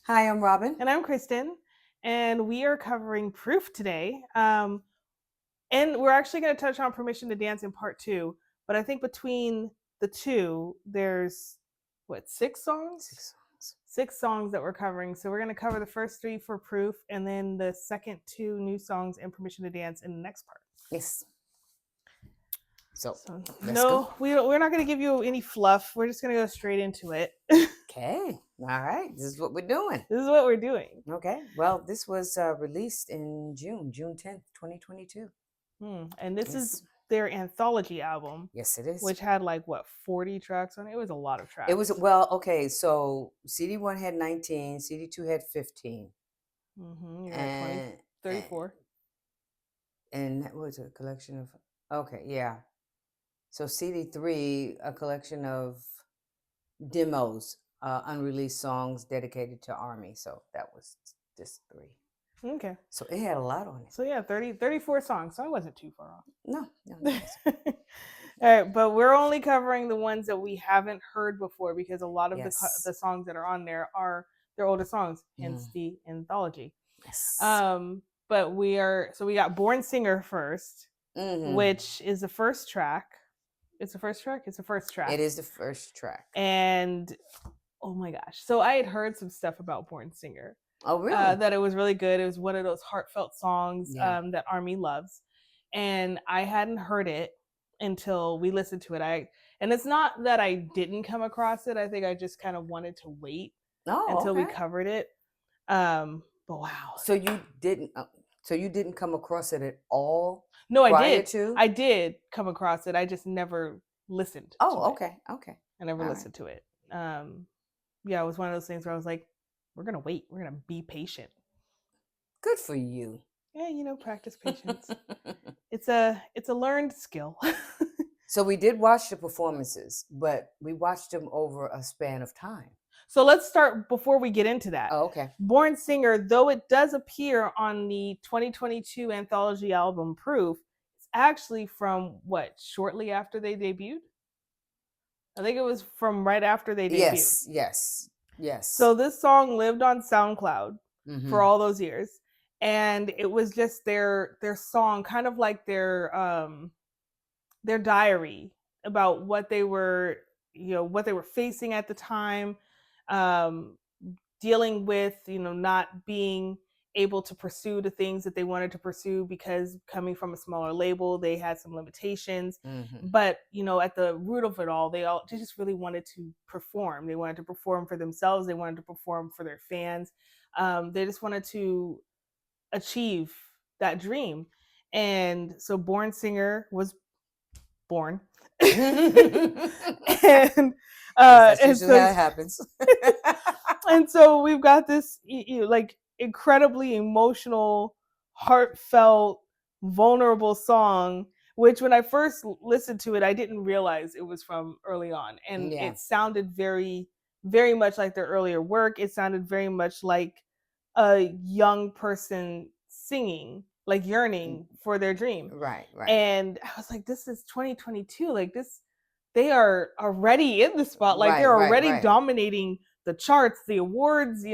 Hi, I'm Robin. And I'm Kristen, and we are covering Proof today. And we're actually going to touch on Permission to Dance in part two, but I think between the two, there's what, six songs? Six songs. Six songs that we're covering. So we're going to cover the first three for Proof, and then the second two new songs and Permission to Dance in the next part. Yes. So let's no, go. we're not going to give you any fluff. We're just going to go straight into it. Okay. All right. This is what we're doing. This is what we're doing. Okay. Well, this was released in June 10th, 2022. And this is their anthology album. Yes, it is. Which had 40 tracks on it? It was a lot of tracks. It was, well, okay, so CD1 had 19, CD2 had 15. You had 20, 34. And that was a collection of, okay, yeah. So CD3, a collection of demos, unreleased songs dedicated to Army. So that was just 3. Okay. So it had a lot on it. So yeah, 34 songs. So I wasn't too far off. No. All right, but we're only covering the ones that we haven't heard before because a lot of the songs that are on there are their older songs, hence the anthology. Yes. But we got Born Singer first, which is the first track. It's the first track? It's the first track. It is the first track. And oh my gosh. So I had heard some stuff about Born Singer. Oh, really? That it was really good. It was one of those heartfelt songs that Army loves. And I hadn't heard it until we listened to it. And it's not that I didn't come across it. I think I just kind of wanted to wait until we covered it. But wow. So you didn't come across it at all? No, I did. I did come across it. I just never listened to it. Okay. I never listened to it. Yeah, it was one of those things where I was like, we're going to wait. We're going to be patient. Good for you. Yeah, practice patience. It's a learned skill. So we did watch the performances, but we watched them over a span of time. So let's start before we get into that. Oh, okay. Born Singer, though it does appear on the 2022 anthology album Proof, it's actually from shortly after they debuted? I think it was from right after they debuted. Yes. So this song lived on SoundCloud for all those years. And it was just their song, kind of like their diary about what they were, what they were facing at the time, dealing with, not being able to pursue the things that they wanted to pursue because coming from a smaller label, they had some limitations. But, at the root of it all, they just really wanted to perform. They wanted to perform for themselves. They wanted to perform for their fans. They just wanted to achieve that dream. And so Born Singer was born. And that's usually how it happens. And so we've got this incredibly emotional, heartfelt, vulnerable song, which when I first listened to it, I didn't realize it was from early on. And it sounded very, very much like their earlier work. It sounded very much like a young person singing, like yearning for their dream. Right. And I was like, this is 2022. Like this, they are already in the spotlight. They're already dominating the charts, the awards,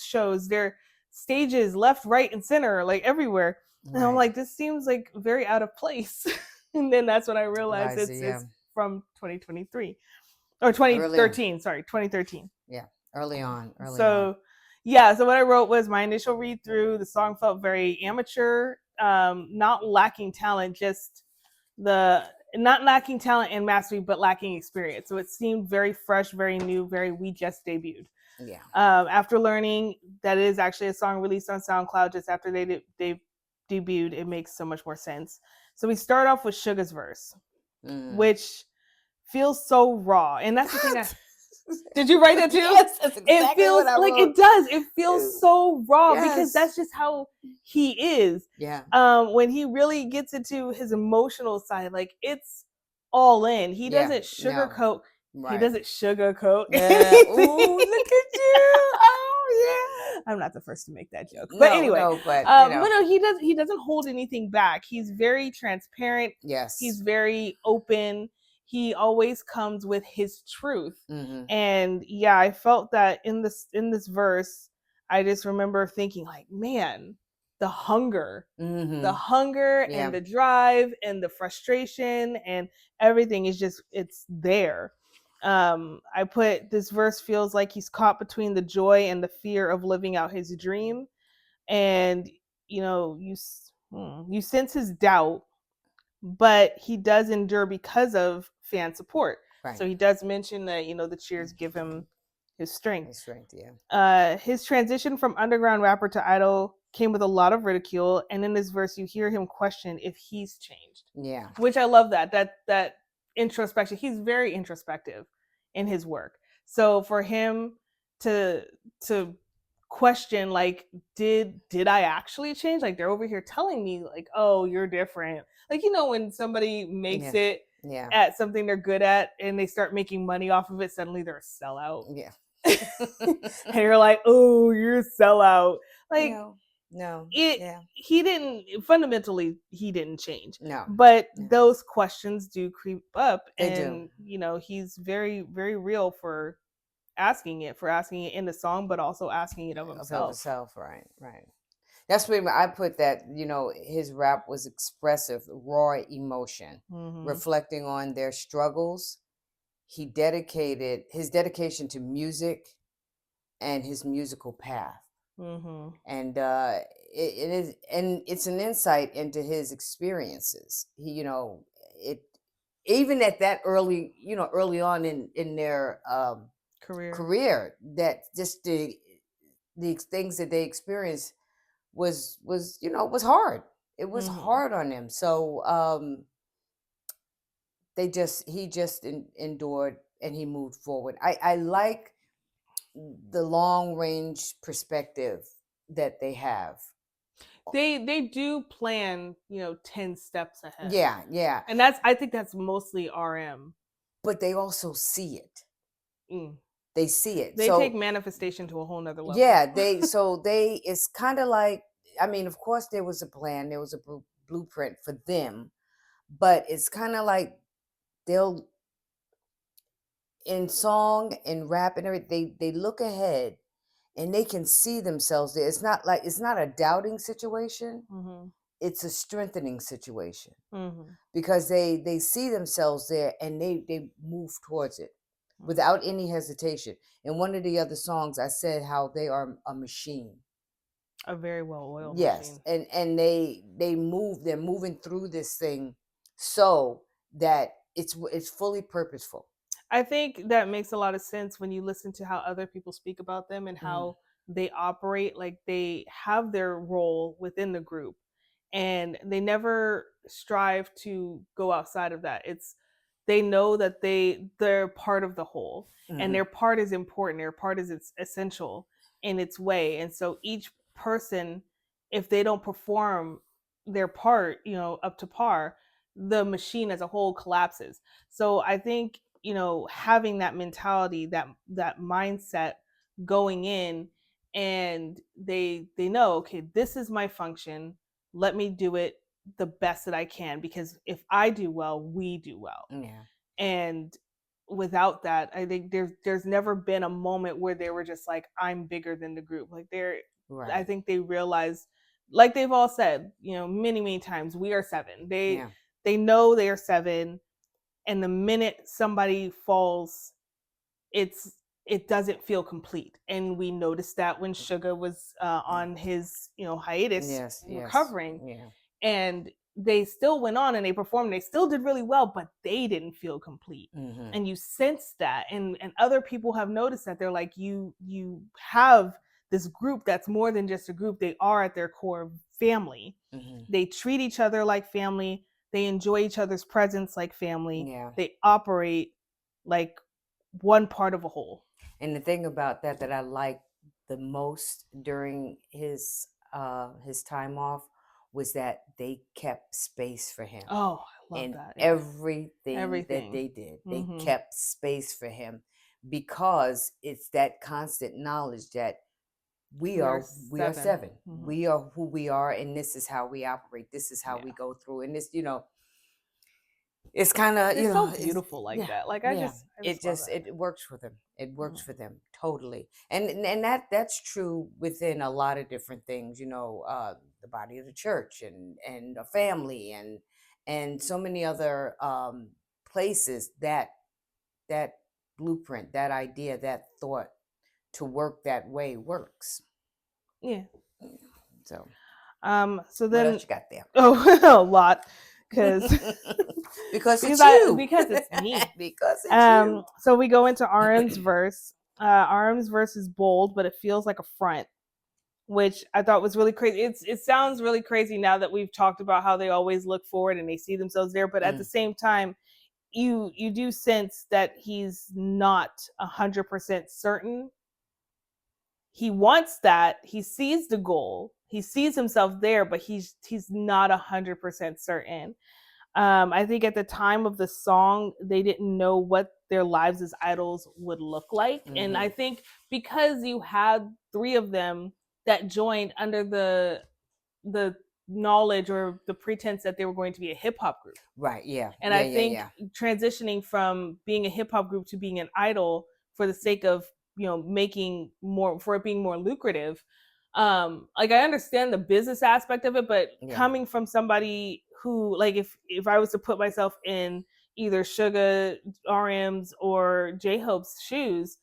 shows, their stages left, right, and center, like everywhere. Right. And I'm like, this seems like very out of place. And then that's when I realized it's from 2023 or 2013. Sorry, 2013. Yeah, early on. So what I wrote was my initial read through. The song felt very amateur, not lacking talent, not lacking talent and mastery, but lacking experience. So it seemed very fresh, very new, we just debuted. Yeah. After learning that it is actually a song released on SoundCloud just after they debuted, it makes so much more sense. So we start off with Suga's verse, which feels so raw. And that's the thing did you write that too? Yes, that's exactly it feels what I like wrote. It does. It feels so raw because that's just how he is. Yeah. When he really gets into his emotional side, like it's all in. He doesn't sugarcoat. No. Right. He doesn't sugarcoat. Ooh, look at you! Oh yeah. I'm not the first to make that joke, but anyway. No, he doesn't hold anything back. He's very transparent. Yes. He's very open. he always comes with his truth. Mm-hmm. And yeah, I felt that in this verse, I just remember thinking like, man, the hunger, the Mm-hmm. hunger and Yeah. the drive and the frustration and everything is just, it's there. I put, this verse feels like he's caught between the joy and the fear of living out his dream. And you sense his doubt, but he does endure because of fan support. Right. So he does mention that the cheers give him his strength. His strength. Yeah. His transition from underground rapper to idol came with a lot of ridicule, and in this verse, you hear him question if he's changed, Yeah. which I love. That introspection. He's very introspective in his work. So for him to to question, like, did I actually change? Like, they're over here telling me like, oh, you're different. Like, when somebody makes Yeah. it Yeah. at something they're good at and they start making money off of it, suddenly they're a sellout. Yeah. And you're like, oh, you're a sellout. Like, No. No. it Yeah. he didn't, fundamentally he didn't change, No. but No. those questions do creep up. They do. And he's very, very real for asking it in the song, but also asking it of Of himself. himself. Right. Right. That's where I put that. His rap was expressive, raw emotion, Hmm. reflecting on their struggles. He dedicated his dedication to music and his musical path. Hmm. And it is, and it's an insight into his experiences. It even at that early on in their Career. career, that just the things that they experienced was hard. It was Hmm. hard on them. So he just endured and he moved forward. I like the long range perspective that they have. They do plan 10 steps ahead, Yeah, yeah. and I think that's mostly RM. But they also see it. Mm. They see it. They take So manifestation to a whole nother level. yeah, it's kind of like, I mean, of course there was a plan, there was a blueprint for them, but it's kind of like they'll in song and rap and everything, they look ahead and they can see themselves there. It's not a doubting situation, Hmm. it's a strengthening situation Hmm. because they see themselves there and they move towards it without any hesitation. In one of the other songs, I said how they are a machine. A very well-oiled Yes, machine. and they're moving through this thing so that it's fully purposeful. I think that makes a lot of sense when you listen to how other people speak about them and Mm-hmm. how they operate. Like, they have their role within the group and they never strive to go outside of that. It's They know that they're part of the whole, and Mm-hmm. their part is important. Their part is essential in its way. And so each person, if they don't perform their part, up to par, the machine as a whole collapses. So I think, having that mentality, that mindset going in, and they know, okay, this is my function. Let me do it the best that I can, because if I do well, we do well. Yeah. And without that, I think there's never been a moment where they were just like, I'm bigger than the group. Like, I Right. think they realize, like they've all said, many, many times, we are seven. Yeah. They know they are seven, and the minute somebody falls, it doesn't feel complete. And we noticed that when Sugar was on his hiatus, Yes. Yes. recovering, Yeah. and they still went on and they performed, they still did really well, but they didn't feel complete. Mm-hmm. And you sense that, and other people have noticed that. They're like, you have this group that's more than just a group. They are at their core family. Mm-hmm. They treat each other like family. They enjoy each other's presence like family. Yeah. They operate like one part of a whole. And the thing about that I liked the most during his time off was that they kept space for him. Oh, I love In that. Yeah. everything that Everything. they did, they Hmm. kept space for him because it's that constant knowledge that we We are are we are seven. seven. Hmm. We are who we are, and this is how we operate. This is how we Yeah. go through. And this, it's kind of, They're so it's, beautiful like yeah, that. Like yeah. I just love that. It works for them. It works Mm. for them totally. And that's true within a lot of different things, the body of the church and a family and so many other places that blueprint, that idea, that thought to work that way works. Yeah. Mm. So, So what then, else you got there? oh, a lot, because Because it's I you. because it's me. Because it's you. So we go into RM's verse. RM's verse is bold, but it feels like a front, which I thought was really crazy. It sounds really crazy now that we've talked about how they always look forward and they see themselves there, but at the Mm. same time, you do sense that he's not 100% certain. He wants that. He sees the goal. He sees himself there, but he's not 100% certain. I think at the time of the song, they didn't know what their lives as idols would look like. And I Hmm. think because you had three of them that joined under the knowledge or the pretense that they were going to be a hip hop group. Right. Yeah. And Yeah. I Yeah. think Yeah. transitioning from being a hip hop group to being an idol for the sake of, making more, for it being more lucrative. Like I understand the business aspect of it, but Yeah. coming from somebody who, like, if I was to put myself in either Sugar, RM's, or J Hope's shoes,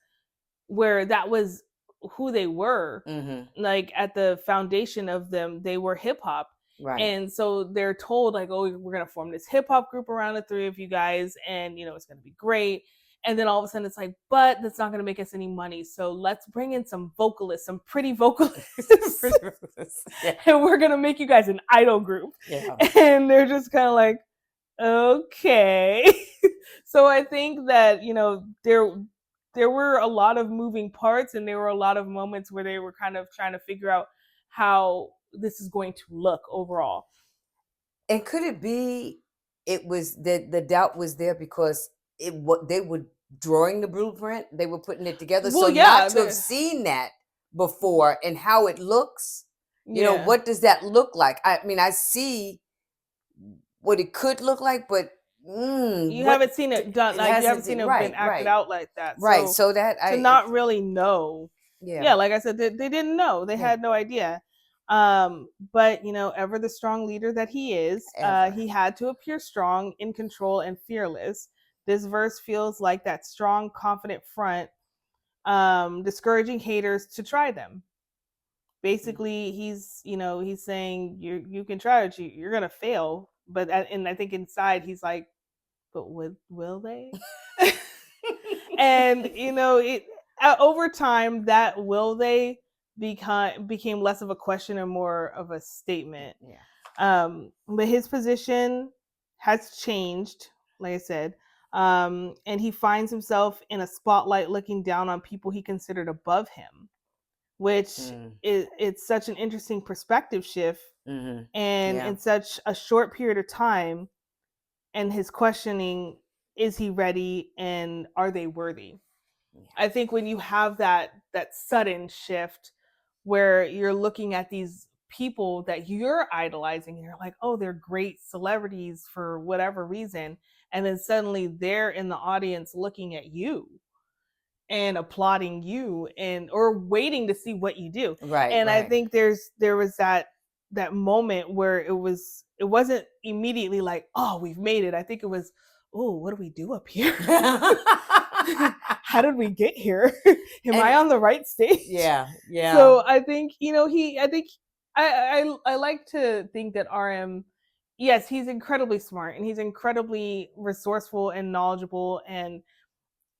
where that was who they were, Hmm. like at the foundation of them, they were hip hop. Right. And so they're told, like, oh, we're going to form this hip hop group around the three of you guys, and it's going to be great. And then all of a sudden it's like, but that's not going to make us any money, so let's bring in some vocalists, some pretty vocalists, Pretty ruthless. Yeah. and we're going to make you guys an idol group. Yeah. And they're just kind of like, okay. So I think that, there were a lot of moving parts, and there were a lot of moments where they were kind of trying to figure out how this is going to look overall. And could it be it was that the doubt was there because what they were drawing the blueprint, they were putting it together. So Well, not yeah, to have seen that before and how it looks, yeah. what does that look like? I mean, I see what it could look like, but You haven't seen it done, it like, you haven't hasn't seen it been right, acted right, out like that. right. So So that to not really know, yeah, yeah, like I said, they didn't know. They yeah, had no idea. But ever the strong leader that he is, ever. he had to appear strong, in control, and fearless. This verse feels like that strong, confident front, discouraging haters to try them. Basically, he's saying you can try it, you're gonna fail. And I think inside he's like, but will they? And it over time, that will they became less of a question and more of a statement. Yeah. But his position has changed, like I said. And he finds himself in a spotlight looking down on people he considered above him, which Mm. it's such an interesting perspective shift, Mm-hmm. and Yeah. in such a short period of time. And his questioning, is he ready and are they worthy? Yeah. I think when you have that sudden shift where you're looking at these people that you're idolizing and you're like, oh, they're great celebrities for whatever reason, and then suddenly they're in the audience looking at you and applauding you, and or waiting to see what you do. Right. And I Right. think there was that moment where it wasn't immediately like, oh, we've made it. I think it was, oh, what do we do up here? How did we get here? Am And I on the right stage? yeah, yeah. So I think, I think I like to think that RM, yes, he's incredibly smart and he's incredibly resourceful and knowledgeable, and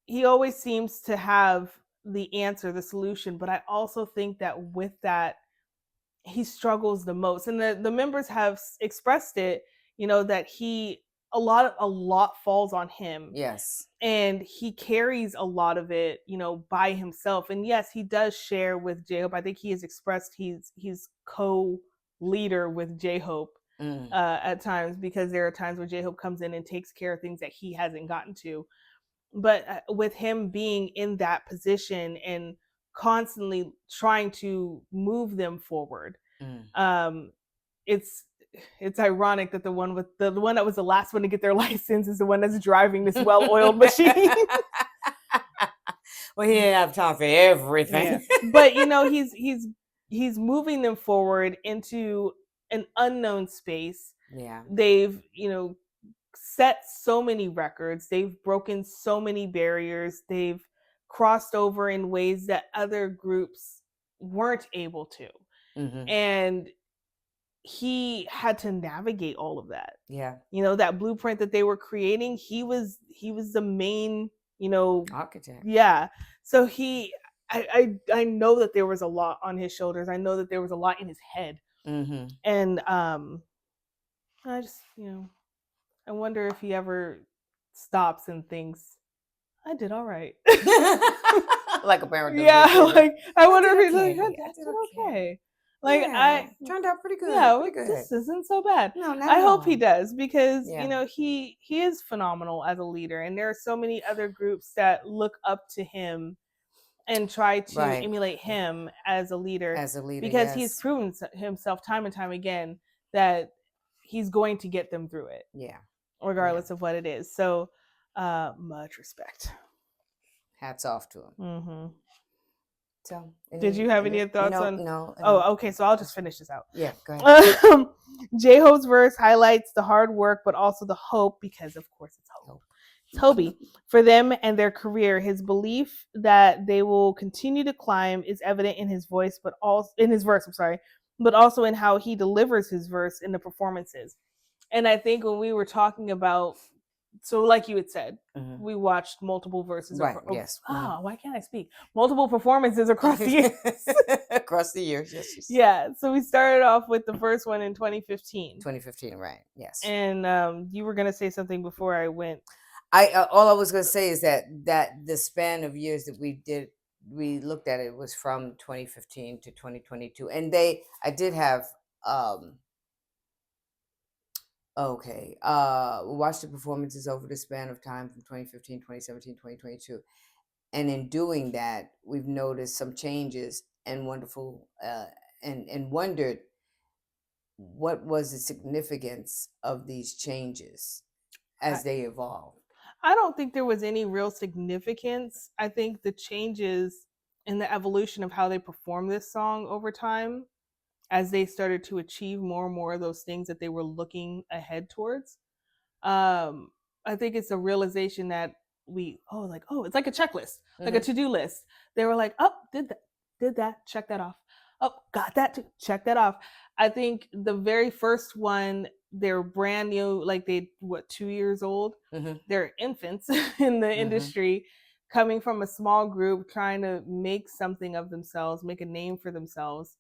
he always seems to have the answer, the solution. But I also think that with that, he struggles the most. And the members have expressed it, that a lot falls on him, Yes. and he carries a lot of it, by himself. And yes, he does share with J-Hope. I think he has expressed he's co-leader with J-Hope Mm. at times, because there are times where J-Hope comes in and takes care of things that he hasn't gotten to. But with him being in that position and constantly trying to move them forward, Mm. um it's it's ironic that the one that was the last one to get their license is the one that's driving this well-oiled machine. Well, he didn't have time for everything. Yeah. But he's moving them forward into an unknown space. Yeah. They've, set so many records. They've broken so many barriers. They've crossed over in ways that other groups weren't able to. Mm-hmm. And he had to navigate all of that. Yeah. That blueprint that they were creating, he was the main, architect. Yeah. So I know that there was a lot on his shoulders. I know that there was a lot in his head. Mm-hmm. And I just, I wonder if he ever stops and thinks, I did all right. Like a parent does. Yeah, like I wonder if he's okay. like, I did okay. Like yeah, turned out pretty good. Yeah, pretty good. This isn't so bad. No, not I at hope all. he does, because Yeah. he is phenomenal as a leader, and there are so many other groups that look up to him and try to emulate him as a leader. Because he's proven himself time and time again that he's going to get them through it. Yeah. Regardless of what it is. So much respect. Hats off to him. Mm-hmm. So, did you have any thoughts on? No. Oh, okay. So I'll just finish this out. Yeah, go ahead. J-Hope's verse highlights the hard work, but also the hope, because of course it's hope. It's Hobie for them and their career. His belief that they will continue to climb is evident in his voice, but also in his verse. I'm sorry, but also in how he delivers his verse in the performances. And I think when we were talking about, so like you had said, we watched multiple verses. Right, yes. Why can't I speak? Multiple performances across the years. Across the years, yes. Yeah, so we started off with the first one in 2015. 2015, right, yes. And you were going to say something before I went. All I was going to say is that the span of years that we looked at it was from 2015 to 2022. And I did have... Okay. Watch the performances over the span of time from 2015, 2017, 2022. And in doing that, we've noticed some changes and wonderful and wondered what was the significance of these changes as they evolved. I don't think there was any real significance. I think the changes in the evolution of how they perform this song over time, as they started to achieve more and more of those things that they were looking ahead towards. I think it's a realization that it's like a checklist, like a to-do list. They were like, oh, did that, check that off. Oh, got that too, check that off. I think the very first one, they're brand new, like 2 years old. They're infants in the industry, coming from a small group, trying to make something of themselves, make a name for themselves.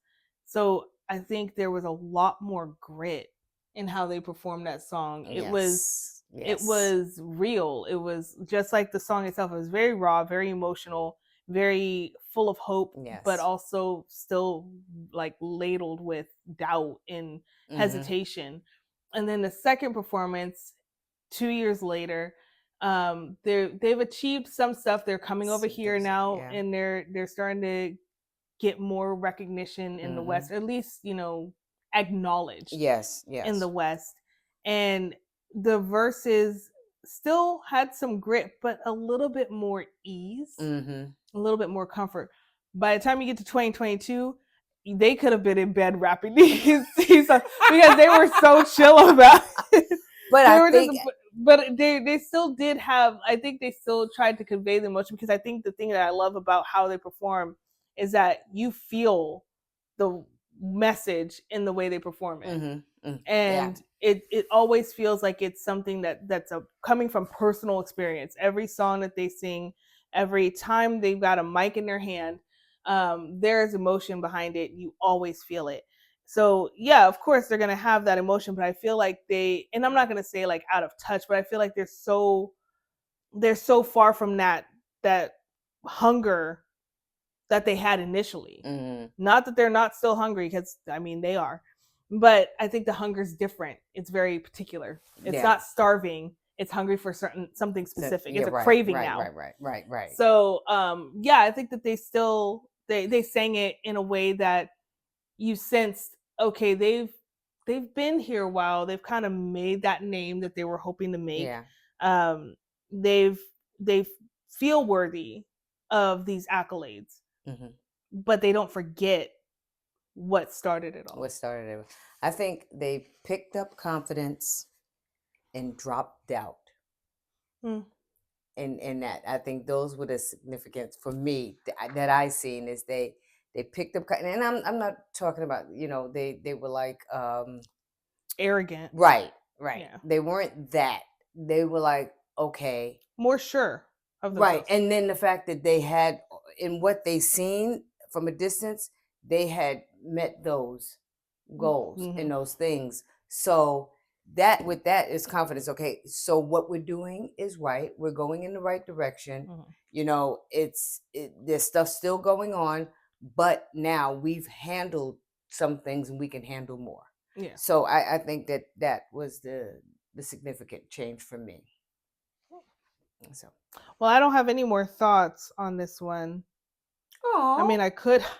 So I think there was a lot more grit in how they performed that song. It was real. It was just like the song itself. It was very raw, very emotional, very full of hope, but also still like ladled with doubt and hesitation. And then the second performance, 2 years later, they've achieved some stuff. They're coming over here now, and they're starting to get more recognition in the West, at least, acknowledged in the West. And the verses still had some grit, but a little bit more ease, a little bit more comfort. By the time you get to 2022, they could have been in bed rapping these songs because they were so chill about it. But they still did have, I think they still tried to convey the emotion, because I think the thing that I love about how they perform is that you feel the message in the way they perform it. And it always feels like it's something that's coming from personal experience. Every song that they sing, every time they've got a mic in their hand, there's emotion behind it. You always feel it. So yeah, of course they're gonna have that emotion, but I feel like and I'm not gonna say like out of touch, but I feel like they're so far from that hunger that they had initially. Not that they're not still hungry, because I mean they are, but I think the hunger is different. It's very particular. It's not starving. It's hungry for something specific. It's a craving now. Right. So I think that they still they sang it in a way that you sensed, okay, they've they've been here a while. They've kind of made that name that they were hoping to make. Yeah. They feel worthy of these accolades, but they don't forget what started it all. What started it? I think they picked up confidence and dropped doubt. And that, I think those were the significance for me that I seen is they picked up, and I'm not talking about, they were like arrogant. Right. Yeah. They weren't that. They were like, okay, more sure of themselves. right. And then the fact that they had, in what they seen from a distance, they had met those goals and those things. So that, with that, is confidence. Okay, so what we're doing is right. We're going in the right direction. There's stuff still going on, but now we've handled some things and we can handle more. Yeah. So I think that was the significant change for me. So, well, I don't have any more thoughts on this one. Aww. I mean, I could have.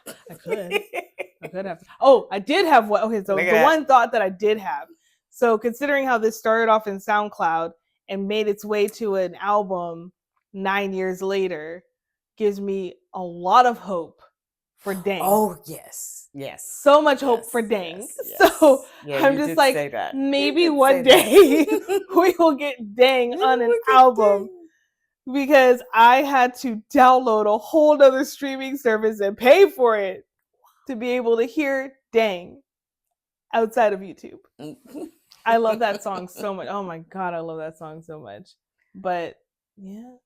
Oh, I did have one. Okay, so the one thought that I did have. So considering how this started off in SoundCloud and made its way to an album 9 years later, gives me a lot of hope for Dang. Oh, yes. So much hope for Dang. So I'm just like, maybe one day we will get Dang on an album. Because I had to download a whole other streaming service and pay for it to be able to hear Dang outside of YouTube. I love that song so much. Oh my God, I love that song so much. But yeah,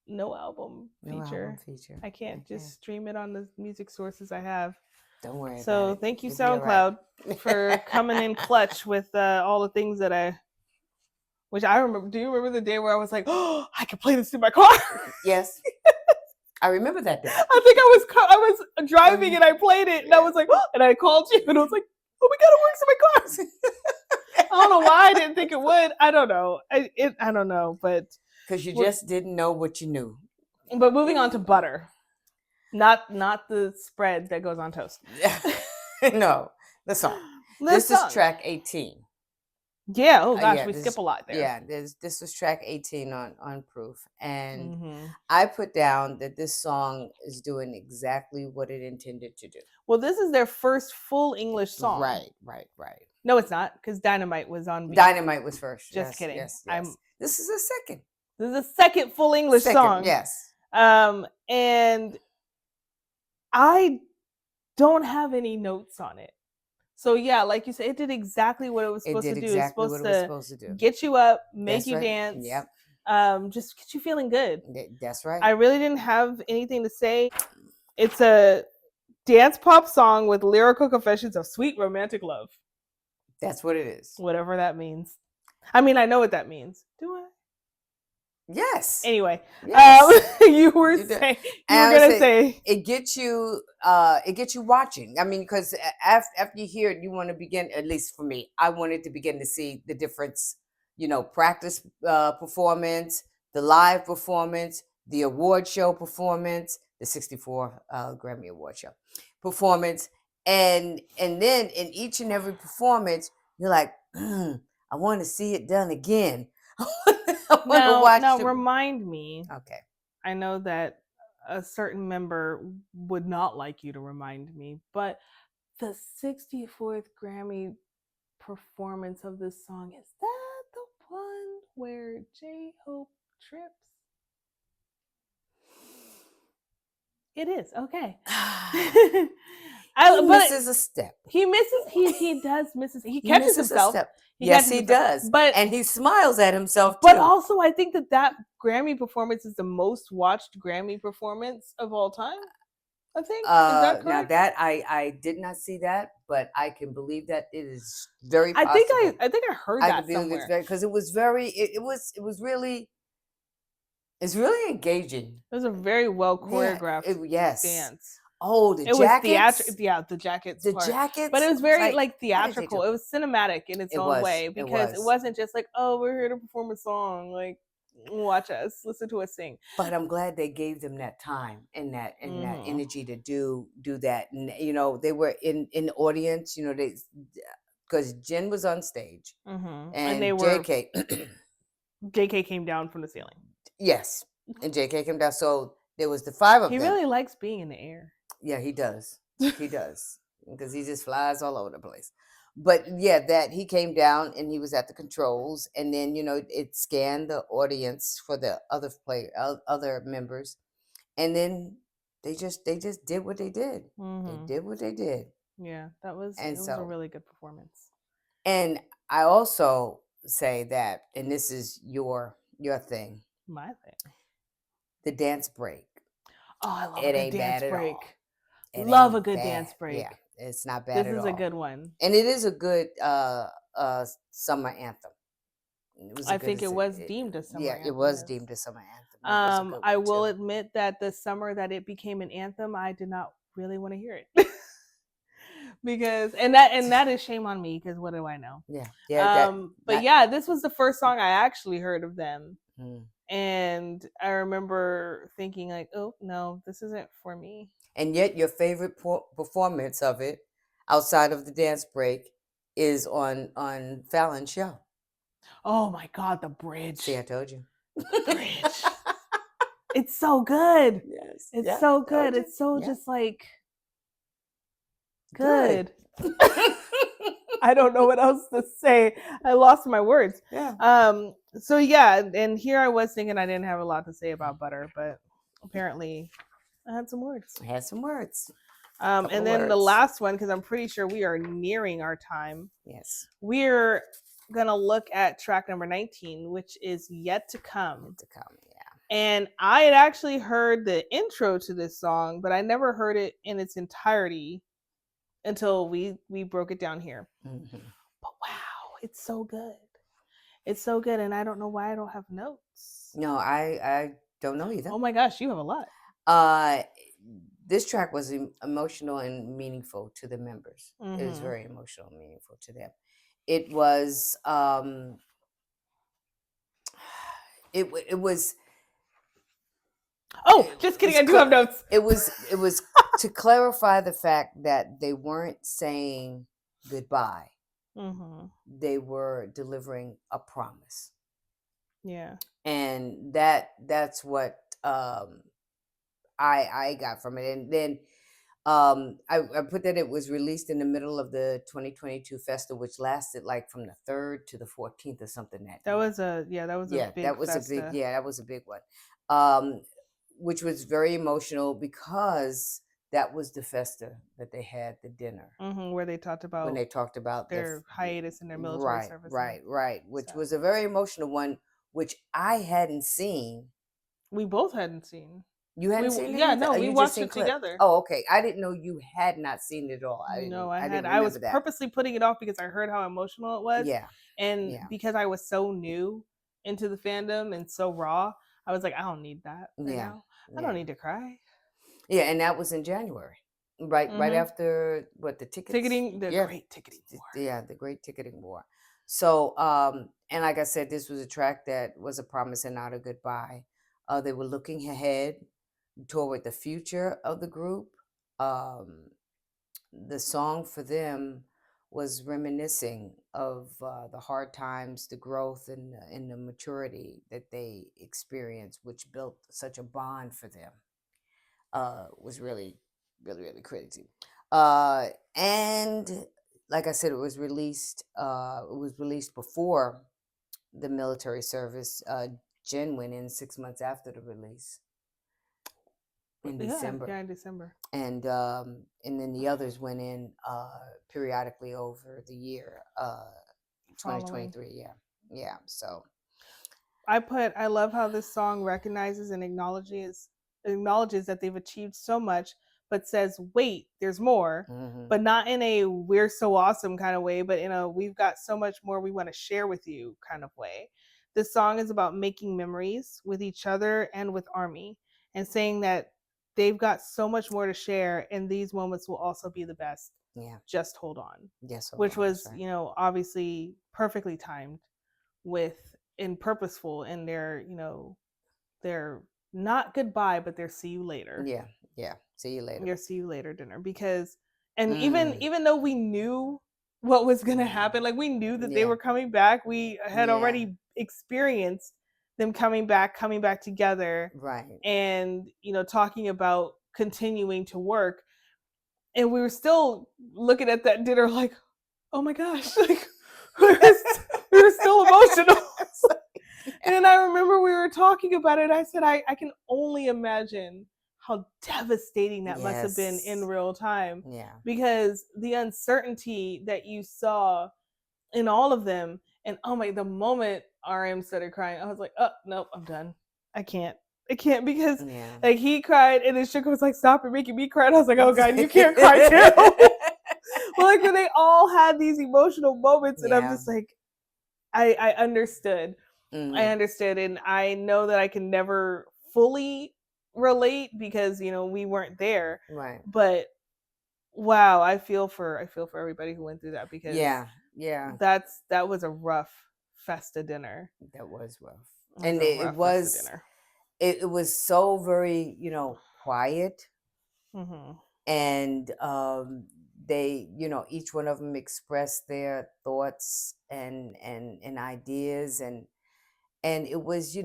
no album feature. I can't just stream it on the music sources I have. Don't worry. So thank you, SoundCloud, for coming in clutch with all the things that which I remember. Do you remember the day where I was like, "Oh, I can play this in my car"? Yes, I remember that day. I think I was driving and I played it, and I was like, oh, and I called you, and I was like, "Oh my God, it works in my car." I don't know why I didn't think it would. I don't know. I don't know, but because you just didn't know what you knew. But moving on to butter, not the spread that goes on toast. No, the song. This is track 18. Yeah. Oh gosh, we skip a lot there. Yeah. This was track 18 on Proof, and I put down that this song is doing exactly what it intended to do. Well, this is their first full English song. Right. No, it's not, because Dynamite was on. Dynamite was first. Just kidding. Yes. This is a second. This is the second full English song. Yes. And I don't have any notes on it. So yeah, like you said, it did exactly what it was supposed to do. It's supposed to get you up, make you dance. Yep. Just get you feeling good. That's right. I really didn't have anything to say. It's a dance pop song with lyrical confessions of sweet romantic love. That's what it is. Whatever that means. I mean, I know what that means. Do I? Yes. Anyway, you were going to say it gets you watching. I mean, because after you hear it, you want to begin. At least for me, I wanted to begin to see the difference. Practice performance, the live performance, the award show performance, the 64 Grammy Award show performance, and then in each and every performance, you're like, I want to see it done again. Now remind me. Okay. I know that a certain member would not like you to remind me, but the 64th Grammy performance of this song, is that the one where J-Hope trips? It is. Okay. He misses a step. He does misses. He catches himself. Yes, he does. And he smiles at himself too. But also, I think that Grammy performance is the most watched Grammy performance of all time. I think. Is that correct? Now that I did not see that, but I can believe that it is very possible. I think I heard that somewhere. Because it was very. It was really. It's really engaging. It was a very well choreographed dance. Oh, the jackets. The jackets. The jackets. But it was very theatrical. It was cinematic in its own way, because it wasn't just like, oh, we're here to perform a song. Like, watch us, listen to us sing. But I'm glad they gave them that time and that energy to do that. And they were in the audience. because Jen was on stage And they and were JK, JK came down from the ceiling. yes, and JK came down. So there was the five of He them. really likes being in the air. Yeah, he does. He does because he just flies all over the place. But yeah, that he came down and he was at the controls, and then it scanned the audience for the other members, and then they just did what they did. They did what they did, Yeah, and it was a so really good performance. and I also say that, and this is your thing, My thing. the dance break. Oh, I love a It good ain't dance bad at break. all. It Love a ain't good bad. dance break. Yeah, it's not bad This at is a all. good one. And it is a good summer anthem. It was I think it was deemed a summer yeah, anthem. it was yes. deemed a summer anthem. It was a good I one will too. admit that the summer that it became an anthem, I did not really want to hear it. Because and that is shame on me, because what do I know? Yeah, yeah. But yeah, this was the first song I actually heard of them. Mm. And I remember thinking like, oh no, this isn't for me. And yet, your favorite performance of it, outside of the dance break, is on Fallon's show. Oh my god, the bridge. See, I told you. The bridge. It's so good. Yes. It's Yeah, so I told good. you. It's so Yeah. just like Good. good. I don't know what else to say. I lost my words. Yeah. So yeah, and here I was thinking I didn't have a lot to say about butter, but apparently I had some words. I had some words. And then the words. last one, because I'm pretty sure we are nearing our time. Yes. We're gonna look at track number 19, which is Yet to Come. Yet to Come, yeah. And I had actually heard the intro to this song, but I never heard it in its entirety until we broke it down here. Mm-hmm. But wow, it's so good. It's so good, and I don't know why I don't have notes. No, I don't know either. Oh my gosh, you have a lot. This track was emotional and meaningful to the members. Mm-hmm. It was very emotional and meaningful to them. It was it was Oh, just kidding. I do have notes. It was to clarify the fact that they weren't saying goodbye. Mm-hmm. They were delivering a promise. Yeah. And that's what I got from it. And then I put that it was released in the middle of the 2022 festival, which lasted like from the 3rd to the 14th or something that was a big that was festa. that was a big one, which was very emotional because that was the festa that they had the dinner where they talked about when they talked about their hiatus and their military service. Right, which was a very emotional one, which I hadn't seen. We both hadn't seen. You hadn't seen it? Yeah, no, we watched it together. Oh, okay. I didn't know you had not seen it at all. I was purposely putting it off because I heard how emotional it was. Yeah. And because I was so new into the fandom and so raw, I was like, I don't need that right now. I don't need to cry. Yeah, and that was in January. Right after what, the great ticketing war. Yeah, the great ticketing war. So, and like I said, this was a track that was a promise and not a goodbye. They were looking ahead toward the future of the group. The song for them was reminiscing of the hard times, the growth, and the maturity that they experienced, which built such a bond for them. Was really, really, really crazy. And like I said, it was released. It was released before the military service. Jen went in 6 months after the release. In December. Yeah, in December. And then the others went in periodically over the year 2023. Yeah. So I love how this song recognizes and acknowledges that they've achieved so much, but says, wait, there's more. But not in a we're so awesome kind of way, but in a we've got so much more we want to share with you kind of way. This song is about making memories with each other and with Army, and saying that they've got so much more to share, and these moments will also be the best. Yeah. Just hold on. Yes. Which was, obviously perfectly timed and purposeful in their, their not goodbye, but their see you later. Yeah. See you later. Your see you later dinner. Because, and even though we knew what was going to happen. Like, we knew that they Yeah. were coming back. We had Yeah. already experienced them coming back together, Right. and talking about continuing to work. And we were still looking at that dinner like, oh my gosh, like we were still emotional. And I remember we were talking about it. I said, I can only imagine how devastating that must have been in Yes. real time, Yeah. because the uncertainty that you saw in all of them. And oh my, the moment RM started crying, I was like, oh nope, I'm done. I can't. I can't, because Yeah. like he cried and then Sugar was like, stop, you're making me cry. And I was like, oh God, you can't cry too. But like when they all had these emotional moments, and I'm Yeah. just like, I understood. I Mm. understood, and I know that I can never fully relate because we weren't there. Right. But wow, I feel for everybody who went through that, because Yeah. Yeah. that was a rough Festa dinner. That was rough. It was And a it rough Festa was dinner. it was so very, quiet. Mm-hmm. And they, each one of them expressed their thoughts and ideas, and it was,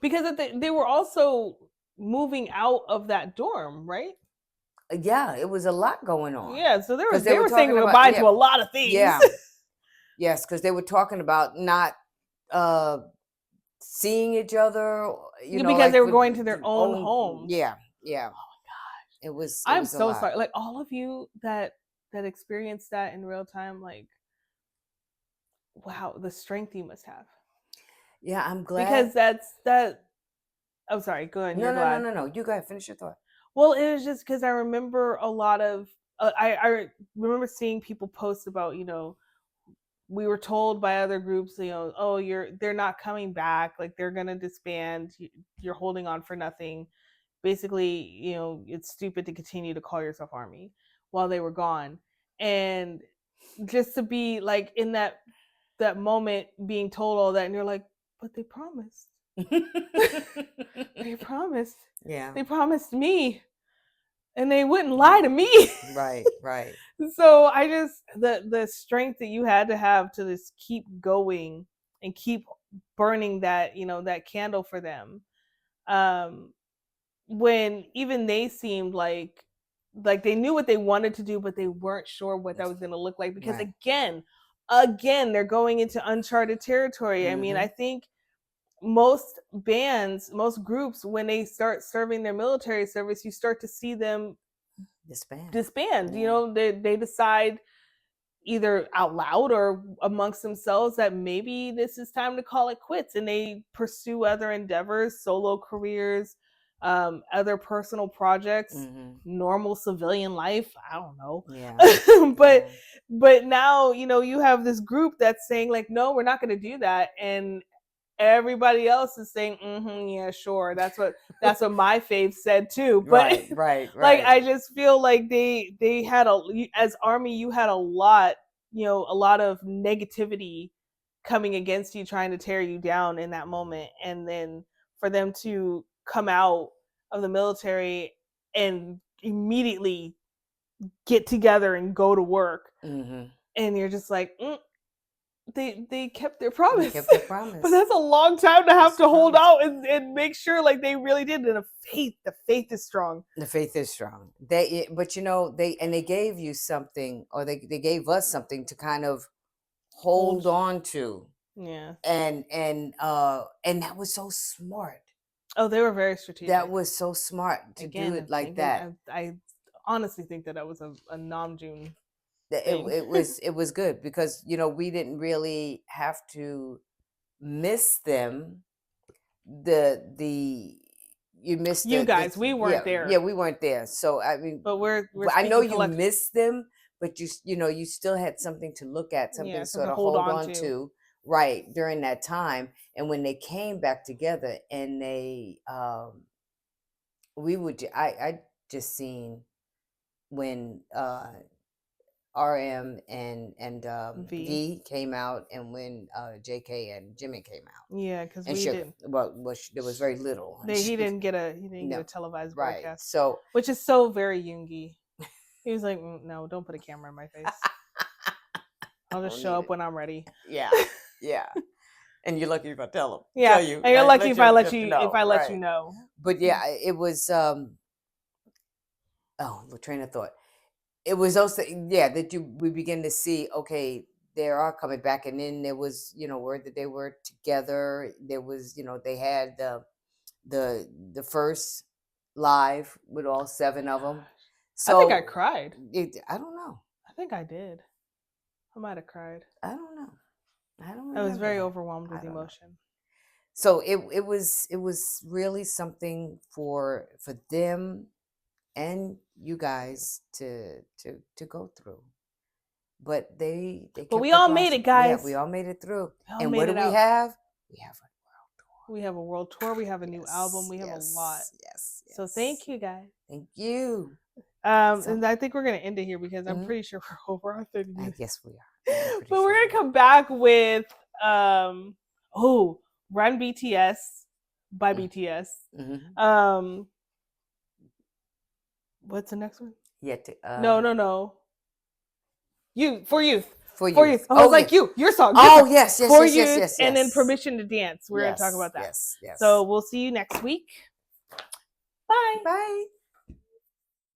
Because they were also moving out of that dorm, right? yeah, it was a lot going on, Yeah, so because they they were were saying talking about, goodbye yeah, to a lot of things. yeah, yes, because they were talking about not uh seeing each other, Because like they were for going to their the own own, homes. yeah, yeah, it I'm was a so lot. sorry. Like, all of you that experienced that in real time, like, wow, the strength you must have. Yeah, I'm Because glad. that I'm sorry, go ahead, No, you're no, no, glad. no, no, you go ahead, finish your thought. Well, it was just because I remember a lot of I remember seeing people post about, we were told by other groups, oh, they're not coming back, like they're gonna disband. You're holding on for nothing. Basically, it's stupid to continue to call yourself army while they were gone. And just to be like in that moment being told all that, and you're like, but they promised. They promised. Yeah. They promised me, and they wouldn't lie to Mm. me. Right, right. So I just the strength that you had to have to just keep going and keep burning that candle for them. Um, when even they seemed like they knew what they wanted to do, but they weren't sure what that was going to look like, because Right. again they're going into uncharted territory. I mean, I Mm-hmm. think most bands, most groups, when they start serving their military service, you start to see them Disband. disband. Yeah. They decide either out loud or amongst themselves that maybe this is time to call it quits, and they pursue other endeavors, solo careers, other personal projects, Mm-hmm. normal civilian life, I don't know. Yeah. but Yeah. but now you have this group that's saying like, no, we're not going to do that, and everybody else is saying, yeah, sure, that's what my fave said too. But Right, right, like, right. I just feel like they had as army, you had a lot, a lot of negativity coming against you, trying to tear you down in that moment. And then for them to come out of the military and immediately get together and go to work, Mm-hmm. and you're just like, they kept their They promise. kept their But promise. that's a long time to have That's to a hold promise. out and make sure like they really did. And the faith is strong. The faith is strong. But they gave you something, or they gave us something to kind of Hold. hold on to, Yeah. and that was so smart. Oh, they were very That strategic. was so smart to do it like Again, that. I honestly think that was a Namjoon That thing. it was good, because we didn't really have to miss them. The You missed You the guys, we yeah, weren't yeah, there, we weren't there, so I mean, but we're I know speaking you collect. missed them, but you still had something to look at, something Yeah, to something sort to of hold hold on on to. to, right, during that time. And when they came back together, and they we would I just seen when RM and V. V came out, and when JK and Jimmy came out, Yeah, because and we Sugar. didn't. Well, there was very little on He Sugar. didn't get a No, televised right. broadcast, So which is so very Yoongi. He was like, no, don't put a camera in my face. I'll just show up when I'm ready. Yeah, yeah. And you're lucky if I tell them. Yeah, Tell you. and you're lucky if I let you know, if I let you right. know. But yeah, it was. The train of thought. It was also that we begin to see. Okay, they are coming back, and then there was word that they were together. There was they had the first live with all 7 of them. I think I So cried. I don't know. I think I did. I might have cried. I don't know. I don't remember. I was very that. overwhelmed with I don't know. emotion. So it was really something for them and you guys to go through. But they But kept we the all made process. it, guys. Yeah, we all made it through. We all And made what do it we out. have? We have a world tour. We have a world tour. We have a new album. We have a lot. Yes. So thank you, guys. Thank you. And I think we're gonna end it here because I'm pretty sure we're over our 30 I minutes. guess we are. But we're gonna come back with Run BTS by BTS. What's the next one? No. Youth. For youth. I was like, yes. Your song. Yes. For youth, and then Permission to Dance. We're gonna talk about that. Yes. So we'll see you next week. Bye. Bye.